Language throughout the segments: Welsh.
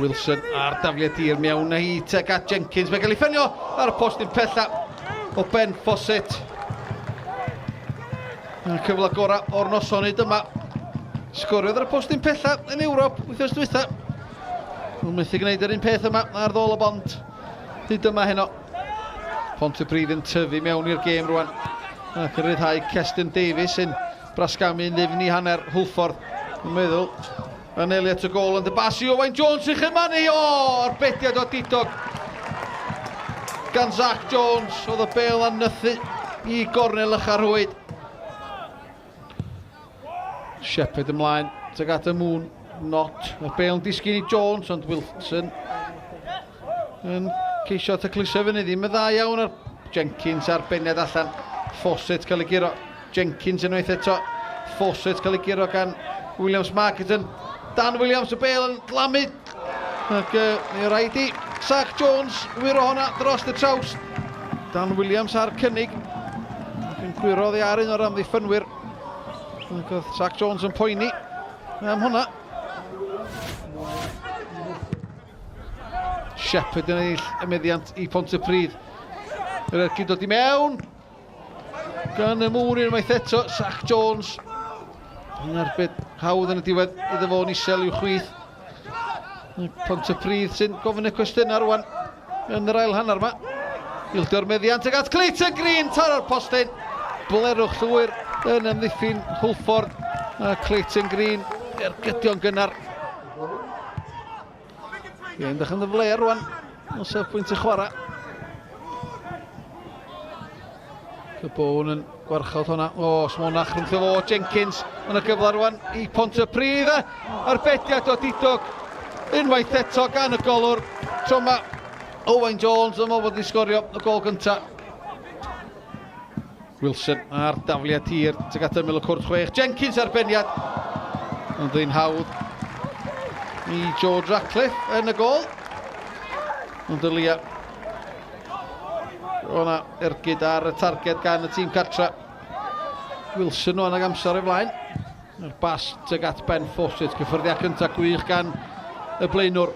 Wilson ar dafliad tir mewn na hi teg at Jenkins. Mae'n cael ei ffenio ar y postyn pella o Ben Fawcett. Yn cyfle gorau o'r nosonydd yma. Sgoriodd ar y postyn pella yn Ewrop wythnos dwytha. Mae'n methu gwneud yr un peth yma ar ddol y bont. Hyd yma heno. Pontypridd yn tyfu mewn i'r gêm rwan. Ac yn ryddhau Cestyn Davies sy'n brasgamu yn ddifn i hanner Hwlffordd. Yn meddwl, yn Elliot y gol yn dybasi Owain Jones i'ch ymanu. Arbediad o didog gan Zach Jones. Oedd y bel yn nythu i gornel ycharwyd. Shepherd ymlaen, teg at y mŵn, not. Y bel yn disgyn i Jones, ond Wilson yn ceisio tacluso fyny ddim yn dda iawn ar Jenkins arbeniad allan. Fawcett cael ei giro, Jenkins unwaith eto. Fawcett cael ei giro gan Williams Marketon. Dan Williams y bel yn glamu. Ac neu rhaid i Zach Jones wyro honna dros y traws. Dan Williams ar cynnig. Ac yn gwirodd ei ar un o'r amddiffynwyr. Ac oedd Zach Jones yn poeni am hwnna. Shepherd yn eill y meddiant i Pontypridd. Yr ergyd dod i mewn. Gan y mŵn unwaith eto, Zach Jones. Yn arbed hawdd yn y diwedd iddo fo'n isel i'w chwith. Pontypridd sy'n gofyn y cwestiynau rwan yn yr ail hanner yma. Ildio'r meddiant ag at Clayton Green tar ar postyn. Blerwch llwyr yn ymddiffyn Hwlffordd. A Clayton Green ergydion gynnar. I'n dych yn ddyfler rwan. O safbwynt y chwarae. Cybwn yn gwarchod hwnna. Smonach rhwng fo Jenkins yn y gyfle rwan i Pontypridd. Arbediad o didog unwaith eto gan y golwr. Tro yma Owain Jones yn meddwl bod ni'n sgorio y gol gynta. Wilson ar dafliad tir teg at ymyl y cwrt chwech. Jenkins arbeniad. Yn ddyn hawdd i George Ratcliffe yn y gol. Ond y lia o'na ergyd ar y targed gan y tîm cartra. Wilson o'n ag amser ei flaen. Yr bas teg at Ben Fawcett. Cyffyrddiad cyntaf gwych gan y blaenwr.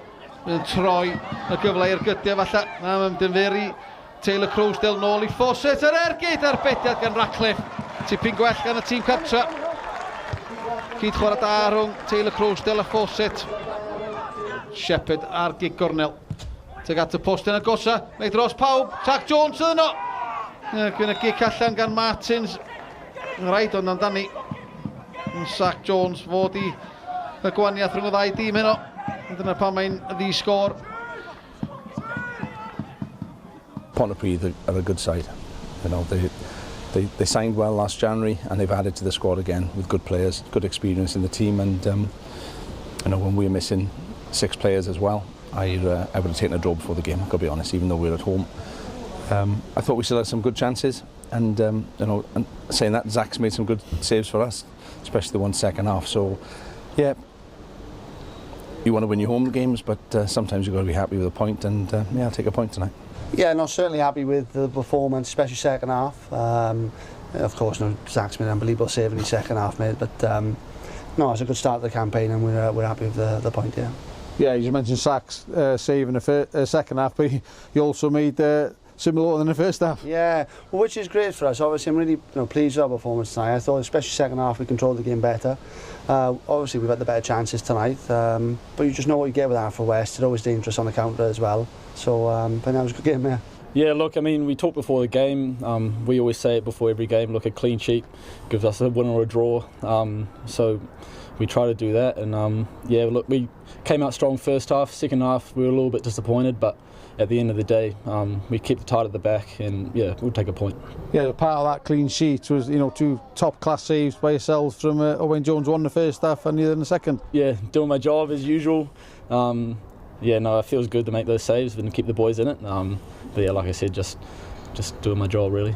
Yn troi y gyfle i'r gydiau falle. Na, mae'n dynferi Taylor Crowsdale nôl i Fawcett. Yr ergyd arbediad gan Ratcliffe. Tipyn gwell gan y tîm cartra. Cyd chwarae da rhwng Taylor Crowsdale a Fawcett. Shepherd ar gig gornel. Teg at y post yn agosa, neu dros pawb, Zach Jones ydyn nhw. Gwyn y gig allan gan Martins. Rhaid ond amdani. Zach Jones fod i y gwaniaeth rhwng y ddau dîm heno. Dyna pan mae'n di-sgôr. Pontypridd are a good side. You know, they signed well last January and they've added to the squad again with good players, good experience in the team, and you know, when we were missing 6 players as well, I would have taken a draw before the game, I've got to be honest, even though we were at home. I thought we still had some good chances, and you know, and saying that, Zach's made some good saves for us, especially the one second half. So, yeah, you want to win your home games, but sometimes you've got to be happy with a point, and yeah, I'll take a point tonight. Yeah, no, certainly happy with the performance, especially second half. Of course, no, Zach's made an unbelievable save in the second half, mate, but no, it's a good start to the campaign, and we're happy with the point, yeah. Yeah, you just mentioned Zach's save in the second half, but he also made similar in the first half. Yeah, well, which is great for us. Obviously, I'm really pleased with our performance tonight. I thought, especially second half, we controlled the game better. Obviously, we've had the better chances tonight, but you just know what you get with Haverfordwest. They're always dangerous on the counter as well. So, but that was a good game, yeah. Yeah, look, I mean, we talked before the game. We always say it before every game. Look, a clean sheet gives us a win or a draw. So we try to do that, and yeah, look, we came out strong first half. Second half, we were a little bit disappointed, but at the end of the day, we kept it tight at the back, and yeah, we'll take a point. Yeah, part of that clean sheet was, you know, 2 top-class saves by yourselves from Owain Jones, one in the first half and the other in the second. Yeah, doing my job as usual. Yeah, no, it feels good to make those saves and keep the boys in it. But yeah, like I said, just doing my job really.